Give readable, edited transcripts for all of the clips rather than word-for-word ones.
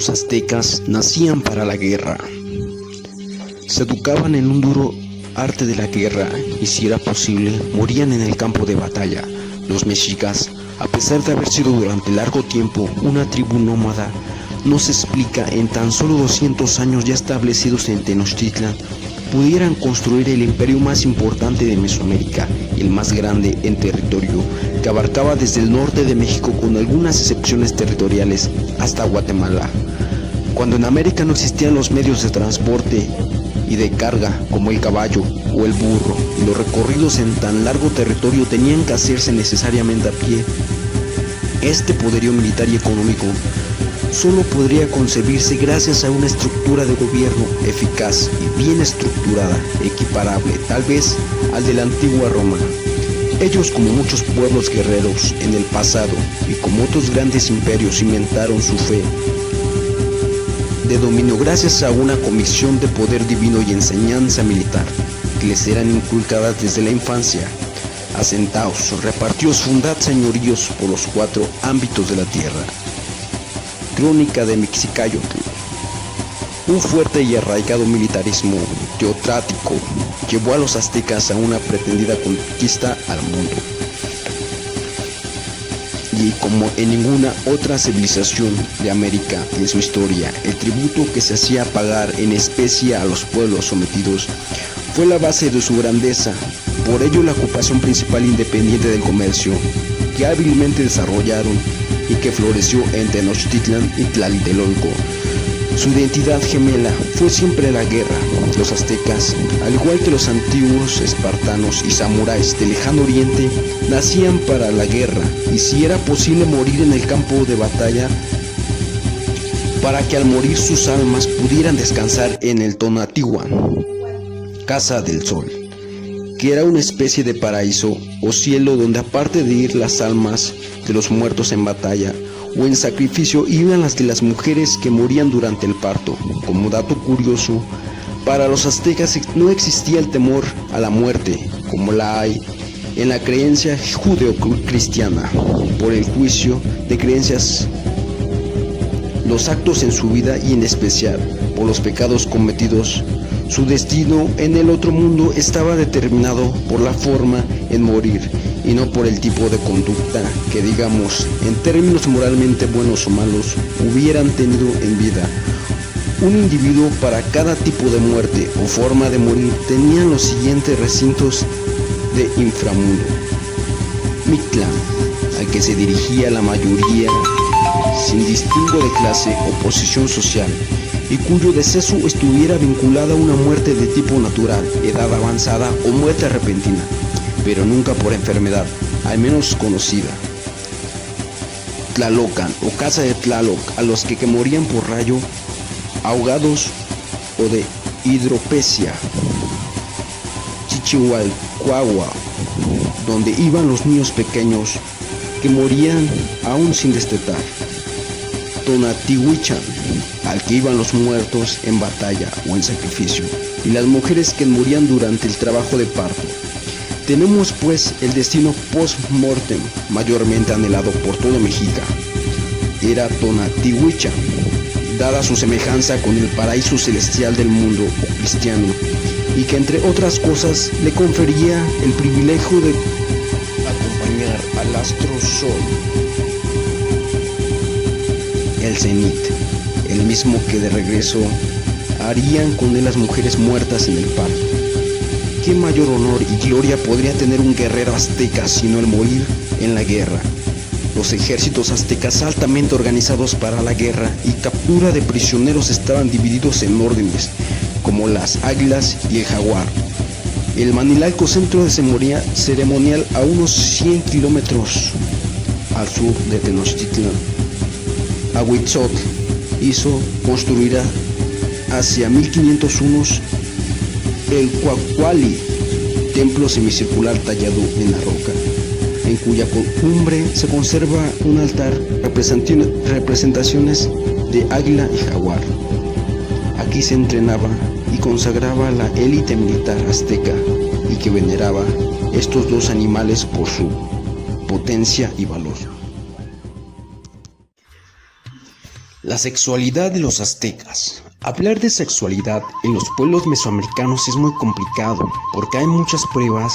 los aztecas nacían para la guerra. Se educaban en un duro arte de la guerra y, si era posible, morían en el campo de batalla. Los mexicas, a pesar de haber sido durante largo tiempo una tribu nómada, no se explica en tan solo 200 años ya establecidos en Tenochtitlan, pudieran construir el imperio más importante de Mesoamérica y el más grande en territorio, que abarcaba desde el norte de México, con algunas excepciones territoriales, hasta Guatemala. Cuando en América no existían los medios de transporte y de carga como el caballo o el burro, y los recorridos en tan largo territorio tenían que hacerse necesariamente a pie, este poderío militar y económico solo podría concebirse gracias a una estructura de gobierno eficaz y bien estructurada, equiparable tal vez al de la antigua Roma. Ellos, como muchos pueblos guerreros en el pasado y como otros grandes imperios, cimentaron su fe de dominio gracias a una comisión de poder divino y enseñanza militar que les eran inculcadas desde la infancia. Asentaos, repartidos, fundad señoríos por los 4 ámbitos de la tierra. Crónica de Mixicayotl. Un fuerte y arraigado militarismo teocrático llevó a los aztecas a una pretendida conquista al mundo. Y como en ninguna otra civilización de América en su historia, el tributo que se hacía pagar en especie a los pueblos sometidos fue la base de su grandeza. Por ello, la ocupación principal independiente del comercio, que hábilmente desarrollaron y que floreció en Tenochtitlan y Tlatelolco. Su identidad gemela fue siempre la guerra. Los aztecas, al igual que los antiguos espartanos y samuráis del lejano oriente, nacían para la guerra, y si era posible morir en el campo de batalla, para que al morir sus almas pudieran descansar en el Tonatiuhn, Casa del Sol, que era una especie de paraíso o cielo donde, aparte de ir las almas de los muertos en batalla o en sacrificio, iban las de las mujeres que morían durante el parto. Como dato curioso, para los aztecas no existía el temor a la muerte, como la hay en la creencia judeo-cristiana, por el juicio de creencias, los actos en su vida y en especial por los pecados cometidos. Su destino en el otro mundo estaba determinado por la forma en morir y no por el tipo de conducta que, digamos, en términos moralmente buenos o malos, hubieran tenido en vida. Un individuo para cada tipo de muerte o forma de morir tenían los siguientes recintos de inframundo: Mictlán, al que se dirigía la mayoría sin distingo de clase o posición social, y cuyo deceso estuviera vinculado a una muerte de tipo natural, edad avanzada o muerte repentina, pero nunca por enfermedad, al menos conocida. Tlalocan, o Casa de Tlaloc, a los que morían por rayo, ahogados o de hidropesia. Chichihualcuahua, donde iban los niños pequeños que morían aún sin destetar. Tonatihuichan, al que iban los muertos en batalla o en sacrificio, y las mujeres que morían durante el trabajo de parto. Tenemos pues el destino post-mortem mayormente anhelado por todo Mexica. Era Tonatihuichan, dada su semejanza con el paraíso celestial del mundo o cristiano, y que entre otras cosas le confería el privilegio de acompañar al astro Sol, el cenit, el mismo que de regreso harían con él las mujeres muertas en el parto. ¿Qué mayor honor y gloria podría tener un guerrero azteca sino el morir en la guerra? Los ejércitos aztecas, altamente organizados para la guerra y captura de prisioneros, estaban divididos en órdenes, como las águilas y el jaguar. El Manilalco, centro de ceremonial a unos 100 kilómetros al sur de Tenochtitlan. Ahuitzotl hizo construir hacia 1501 el Cuacuali, templo semicircular tallado en la roca, en cuya cumbre se conserva un altar representaciones de águila y jaguar. Aquí se entrenaba y consagraba la élite militar azteca, y que veneraba estos dos animales por su potencia y valor. La sexualidad de los aztecas. Hablar de sexualidad en los pueblos mesoamericanos es muy complicado porque hay muchas pruebas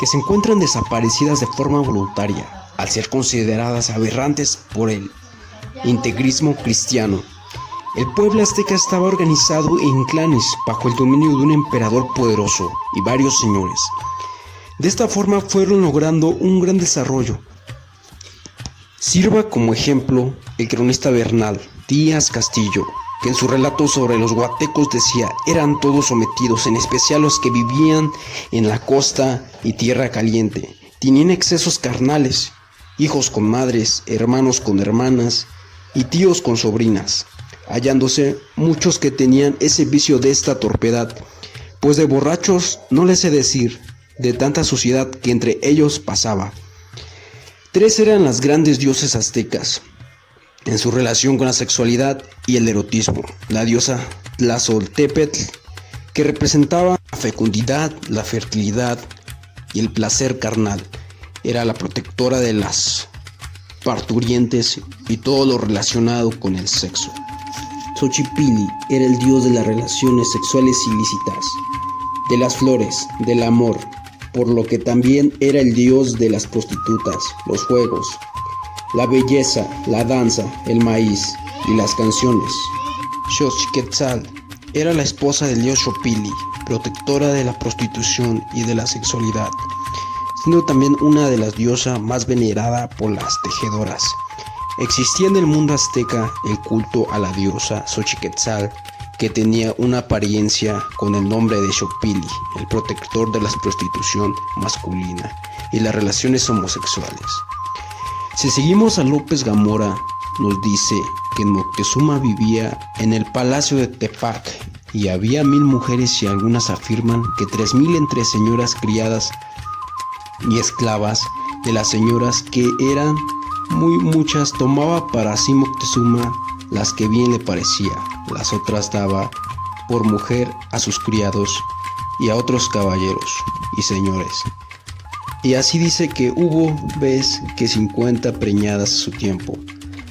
que se encuentran desaparecidas de forma voluntaria al ser consideradas aberrantes por el integrismo cristiano. El pueblo azteca estaba organizado en clanes bajo el dominio de un emperador poderoso y varios señores. De esta forma fueron logrando un gran desarrollo. Sirva como ejemplo el cronista Bernal Díaz Castillo, que en su relato sobre los huastecos decía: eran todos sometidos, en especial los que vivían en la costa y tierra caliente. Tenían excesos carnales, hijos con madres, hermanos con hermanas y tíos con sobrinas, hallándose muchos que tenían ese vicio de esta torpedad, pues de borrachos no les sé decir, de tanta suciedad que entre ellos pasaba. 3 eran las grandes dioses aztecas en su relación con la sexualidad y el erotismo: la diosa Tlazoltepetl, que representaba la fecundidad, la fertilidad y el placer carnal, era la protectora de las parturientes y todo lo relacionado con el sexo. Xochipilli era el dios de las relaciones sexuales ilícitas, de las flores, del amor, por lo que también era el dios de las prostitutas, los juegos, la belleza, la danza, el maíz y las canciones. Xochiquetzal era la esposa del dios Xopili, protectora de la prostitución y de la sexualidad, siendo también una de las diosas más venerada por las tejedoras. Existía en el mundo azteca el culto a la diosa Xochiquetzal, que tenía una apariencia con el nombre de Xopili, el protector de la prostitución masculina y las relaciones homosexuales. Si seguimos a López Gamora, nos dice que en Moctezuma vivía en el palacio de Tepac y había 1000 mujeres, y algunas afirman que 3000 entre señoras criadas y esclavas de las señoras, que eran muy muchas. Tomaba para sí Moctezuma las que bien le parecía, las otras daba por mujer a sus criados y a otros caballeros y señores. Y así dice que hubo vez que 50 preñadas a su tiempo,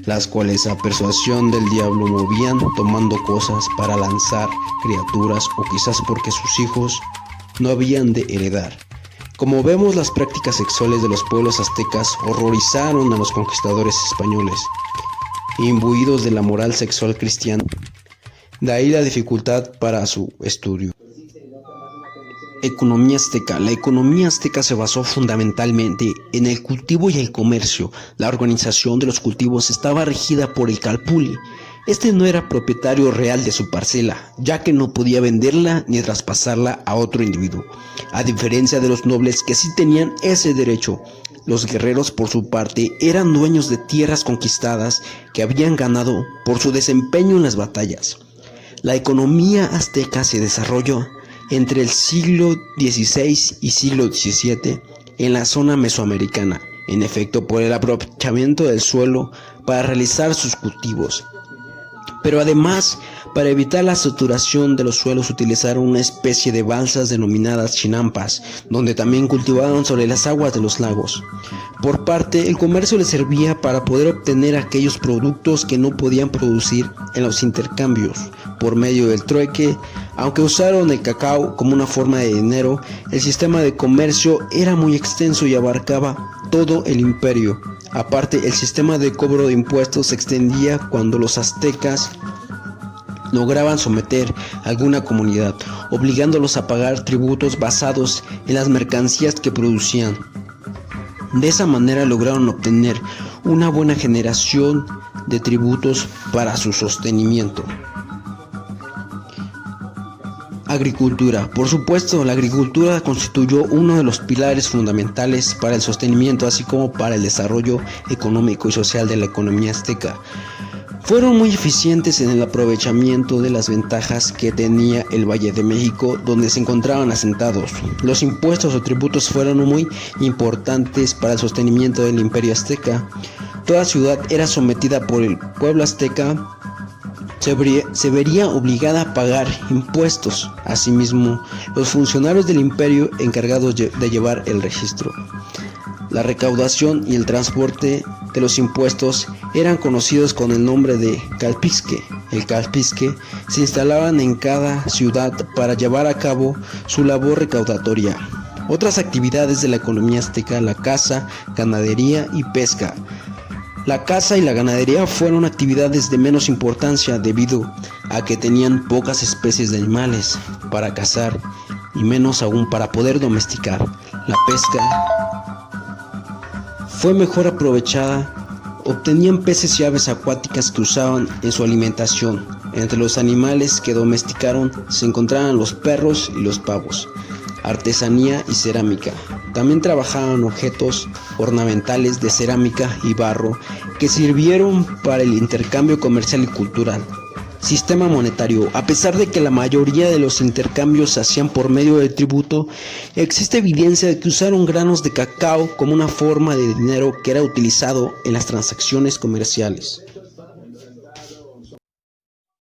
las cuales a persuasión del diablo movían, tomando cosas para lanzar criaturas, o quizás porque sus hijos no habían de heredar. Como vemos, las prácticas sexuales de los pueblos aztecas horrorizaron a los conquistadores españoles, imbuidos de la moral sexual cristiana. De ahí la dificultad para su estudio. Economía azteca. La economía azteca se basó fundamentalmente en el cultivo y el comercio. La organización de los cultivos estaba regida por el calpulli. Este no era propietario real de su parcela, ya que no podía venderla ni traspasarla a otro individuo, a diferencia de los nobles, que sí tenían ese derecho. Los guerreros, por su parte, eran dueños de tierras conquistadas que habían ganado por su desempeño en las batallas. La economía azteca se desarrolló entre el siglo XVI y siglo XVII en la zona mesoamericana, en efecto por el aprovechamiento del suelo para realizar sus cultivos. Pero además, para evitar la saturación de los suelos, utilizaron una especie de balsas denominadas chinampas, donde también cultivaban sobre las aguas de los lagos. Por parte, el comercio les servía para poder obtener aquellos productos que no podían producir en los intercambios por medio del trueque. Aunque usaron el cacao como una forma de dinero, el sistema de comercio era muy extenso y abarcaba todo el imperio. Aparte, el sistema de cobro de impuestos se extendía cuando los aztecas lograban someter a alguna comunidad, obligándolos a pagar tributos basados en las mercancías que producían. De esa manera lograron obtener una buena generación de tributos para su sostenimiento. Agricultura. Por supuesto, la agricultura constituyó uno de los pilares fundamentales para el sostenimiento, así como para el desarrollo económico y social de la economía azteca. Fueron muy eficientes en el aprovechamiento de las ventajas que tenía el Valle de México, donde se encontraban asentados. Los impuestos o tributos fueron muy importantes para el sostenimiento del imperio azteca. Toda ciudad era sometida por el pueblo azteca. Se vería obligada a pagar impuestos. Asimismo, los funcionarios del imperio encargados de llevar el registro, la recaudación y el transporte de los impuestos eran conocidos con el nombre de calpisque. El calpisque se instalaban en cada ciudad para llevar a cabo su labor recaudatoria. Otras actividades de la economía azteca: la caza, ganadería y pesca. La caza y la ganadería fueron actividades de menos importancia debido a que tenían pocas especies de animales para cazar y menos aún para poder domesticar. La pesca fue mejor aprovechada. Obtenían peces y aves acuáticas que usaban en su alimentación. Entre los animales que domesticaron se encontraban los perros y los pavos. Artesanía y cerámica. También trabajaban objetos ornamentales de cerámica y barro que sirvieron para el intercambio comercial y cultural. Sistema monetario. A pesar de que la mayoría de los intercambios se hacían por medio del tributo, existe evidencia de que usaron granos de cacao como una forma de dinero que era utilizado en las transacciones comerciales.